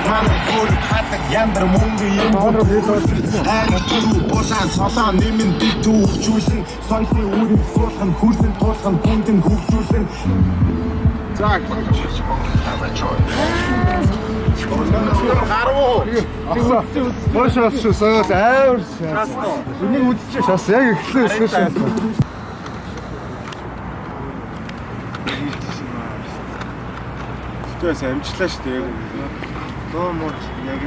Манай хөрөг хатаг яндар мөнгө юм хайр босaan цолоо нэмэн бит төвчүүлсэн соёлын үрийг суулгах нь хүрсэн тулах нь хүндэн хөгжүүлсэн заг гаруу хошоос соёл амар энийг үдчих шас яг эхлэв шас Тэс амжилтлаа шүү дээ. Ноо мод яг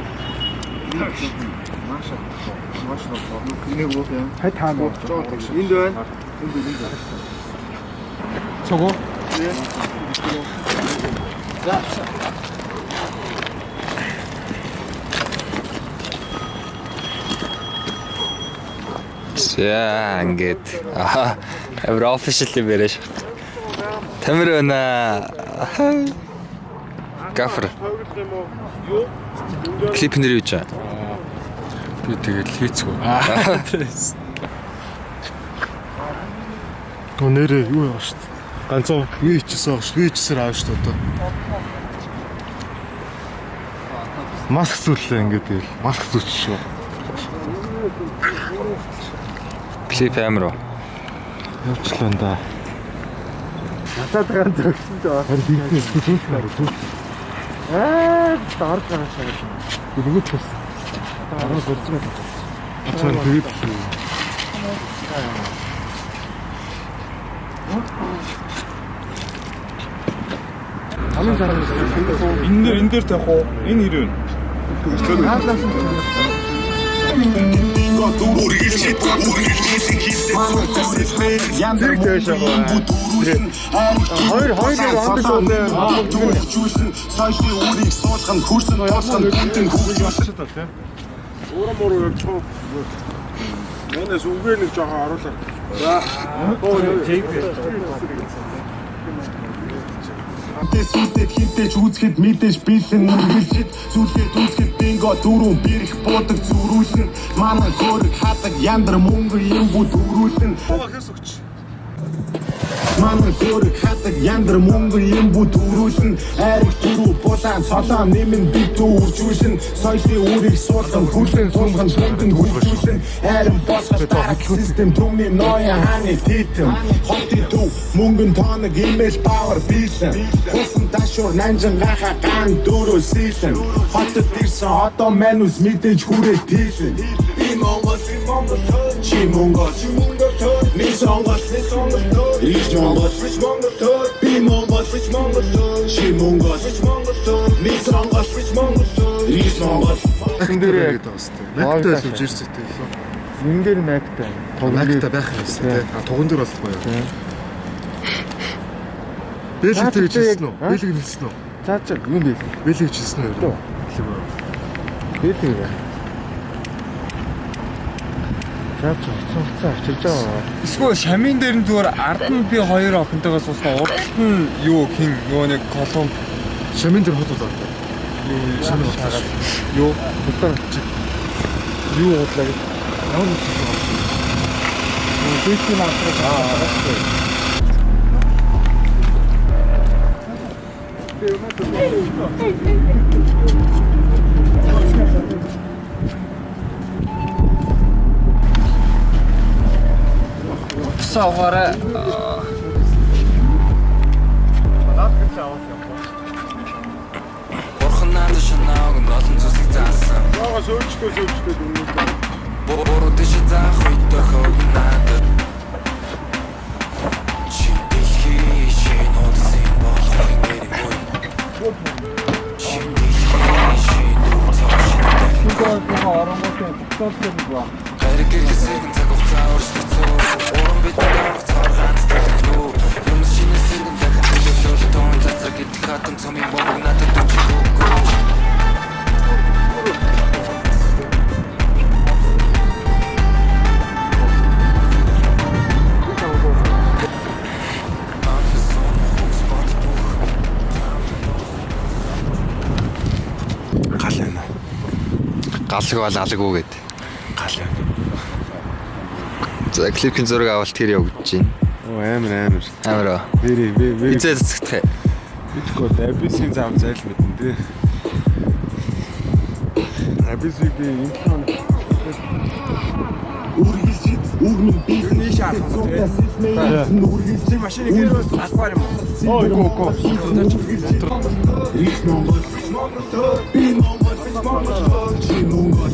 маш нэг үг юм. Хай таамаг энд байна. Энд. Цогоо. За. За ингээд амар officially бэрэж. Тамир байна. Гафар. Клип нэр юу ч. Би тэгэл хийцгүй. Нэрээ юу яа шүү дээ. Ганцхан юу хийчихсэн шүү. Юу хийчихсээр аав шүү дээ. Маск зүлээ ингээд тэгэл. Маск зүч шүү. Клип амар уу? Явчлаа да. Насаад ган зөгсөн дөө. Бизнес хийх Даар гараа шахаж. Бүгд ч бас. Араа зорж байгаа. Ачаа тэгээд Амин зарах. энэ дээр тавих уу? Энэ хэрэг. Хоёр соёлын үрийг суулгах нь хүрсэн тулах нь хүндэн хөгжүүлсэн. Уурам явчихв. Энэс үгээр нэг жоохон оруулаа. За. Тэсүүдэд хинтэж үзэхэд мэдээж бэлэн үргэлжид зүлгээд үзэхэд бинго дөрөв бэрх буудаг зүрүүлэн манай хөрөг хатаг яндар мөнгө юм бүү дөрүүлэн Манай хөрөг хатаг яндар мөнгө юм бүү дөрүүлэн айрх дөрөв булаан цолоо нэмэн бит төвчүүлсэн соёлын үрийг суулгах хүлэн суулгах хүндэн хөгжүүлсэн айрын босгох дараг систем түмний ноён хааны титэм хотын төв мөнгөн тооног имэл павер билсэн хусан ташуур нанжин гаха ган дөрөв сэлэн хотод ирсэн одоо манус мэдээж хүрээ тийсэн би Монгол чи Монгол Ми Монгол Рич Монгол би Монгол чи Монгол Ми Монгол Рич Монгол Хэн дээрээ гэдэг бас тээ. Мактай сууж ирсэн тээ. Мэн дээр мактай. Мактай байх юмсан тээ. Туган дээр болохгүй юу? Бэлэг тэгж хэлсэн үү? Бэлэг хэлсэн үү? Цааш юм бэ? Бэлэг хэлсэн үү? Бэлэг. Цааш цуцаа авчирж байгаа. Эсвэл шамин дээр нь зүгээр ард нь би хоёр охинтойгоо суусан урд нь юу хин нөгөө нэг колон Шамин дээр хот удаа. Шамин хот. юу Бутар юу бодлоо гэж. Ямар нэг юм. Бэлэг авчирж саваараа Бурхан надад шанааг нь олон зүйлийг заасан. Яага сөөлчтэй дүнээ. Буруу дэш заах үйтэй хөөг надад. Чи дэлхий шинэ удсан болох ингэрэг үе. Чи дэлхий шинэ удсан оронготой тогтоолтой нэг ба. Хэрэг гэсэг цаг хугацаа өөрчлөгдсөн. Уран бидэнд цааргаан төлөв. Юм шинэ сэргэн дахин төлөвлөлт тон цацаг идэх хатан цомын бомбог надад дүүчгүй. Галг бол алггүй гэд. Гал. За клипийн зураг авалт тэр явагдаж байна. Оо амар. Амар. Би Эцээ цэцгэх. Гэхдээ ABC-ийн зам зайл мэдэн тий. ABC-г би энэ Үргэлжид үрмэн бидний шаардлага үргэлжид машиныг гэрээс албаар юм. Ой гоо. Рич Монгол би Монгол чи Монгол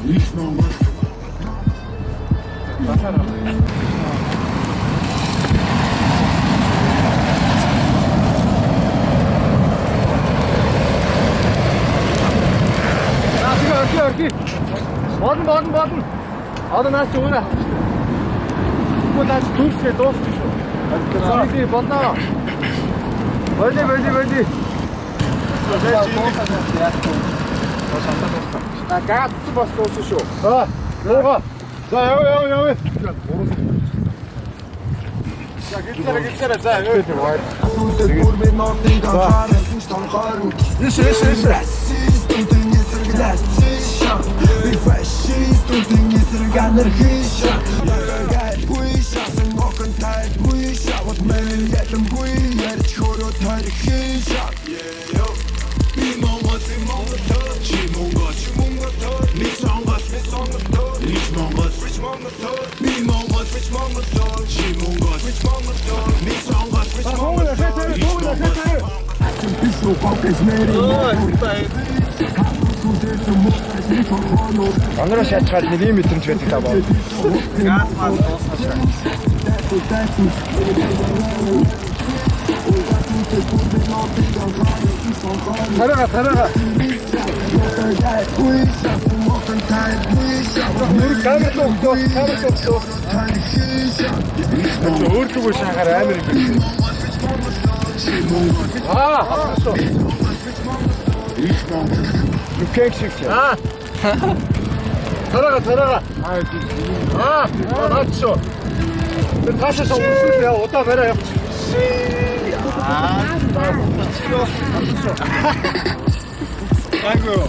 Рич Монгол Бодно. Одоо наач өгнө. Тэгвэл наач төрсгээ дуусчих шүү. За бодно. Боли. Гад бас дуусчих шүү. Яага. За яа. За гитара за яа. Асуулт бүрмэн нотыг анхаарсан ч тонхоор Иш. Расист үнэн эсэргээс би фашист үнэн эсэрэг анархист Яагаад бүишсэн мокон тай бүиш ават мэн ятэн бүи ярьж хороо тарихиш Би Монгол чи Монгол Рич Монгол Би Монгол чи Монгол Пишу палкой смери Ангараа шатгаад нэг юм мэдрэмж байдаг та баа. Газ мас дуусна. Тарага. Камер тоогдоо. Өөртөө шахаар амар юм. Хорошо. Лукек шигч. Тарага. Хорошо. Тэр таашаа өмсөл яа удаа барай явчих. Айгоо.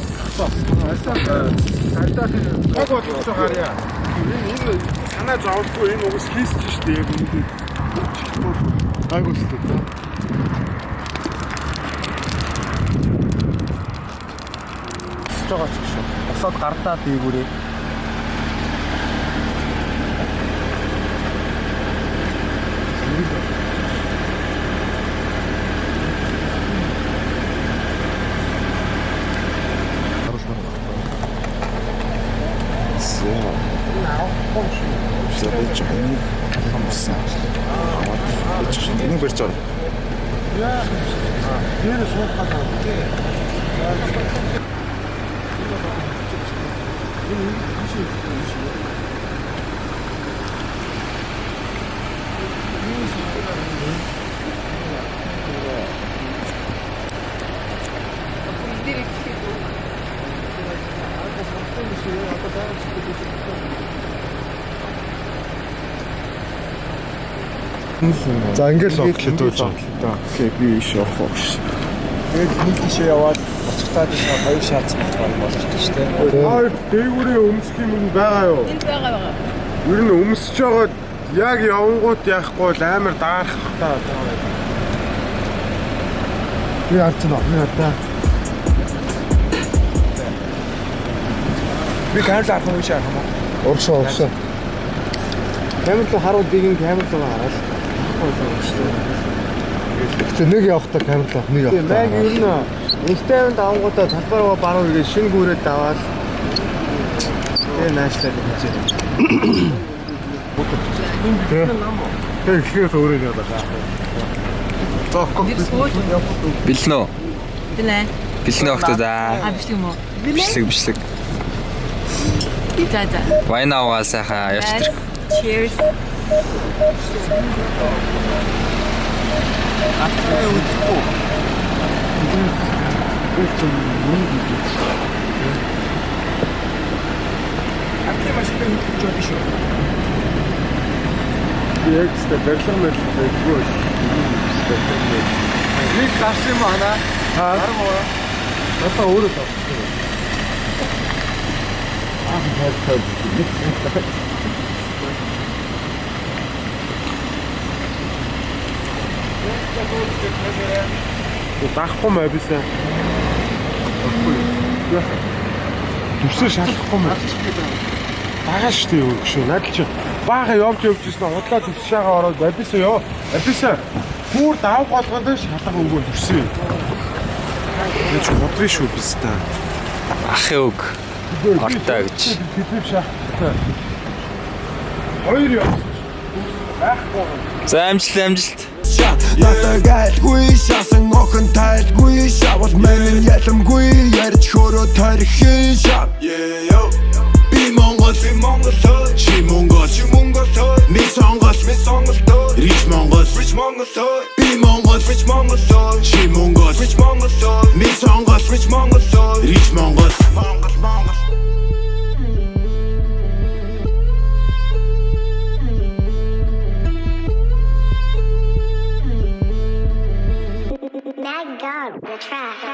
Энэ санаа зовлгүй энэ угс хийсч штэ яг энэ. Айгуу штэ. Жогооч шүү. Босоод гардаа дээгүүрээ. Энэ бэрч орно. Дээр суух гэдэг. За ингээл оглоод байна. Окей, би иш явах гэж. Тэгээд нэг тийшээ яваад оцгтаад энэ хоёр шаац болж шүү дээ. Хоёр дээгүүрээ өмсөх юм байгаа юу? Энд байгаа. Ер нь өмсөж байгаа яг явангууд яахгүй л амар даарах таа. Би харж байна. Би камер авах юм шиг харах юм. Урагшаа. Камер руу харуул дийг камер руу хараад. Гэтэ нэг явахдаа камер авах, нэг Яг явахдаа. ер нь инстаграмд авангуудаа талбараа баруун ирээ шинэ гүүрээд даваад тэгээ наашлаад хийжээ. Тэр ихээс өөрөө яваад байгаа. Бэлэн үү? Бэлэн. Бэлэн өгтөө за. Бичлэг юм уу? Бичлэг. За. Вайн аваа сайхан явчих. Cheers. Яг ч барилга байлгүй. Нэг гарсан юм аа. Хараа. Одоо өөрөө тавьчихсан. Дахгүй маа бисаа. Дүрсээ шалахгүй маа. Багаш тий юу гэж надад чи бага явж ирсэн худлаа зүгшээгээ ороод абисаа ёо. Абисаа бүр давх болгонд шалга өгөө дүрсээ. Яч бодрын шүү бистаа. Ахын үг. Ортоо гэж. Тэтгэв шахтай. Хоёр яа. Байхгүй. За амжилт. Надад айлгүй шасан охин тайлгүй шавал мэн ялэмгүй ярьж хөрөө тарихын шав. Би Монгол чи Монгол ми Монгол рич Монгол би Монгол чи Монгол ми Монгол рич Монгол My God, the track.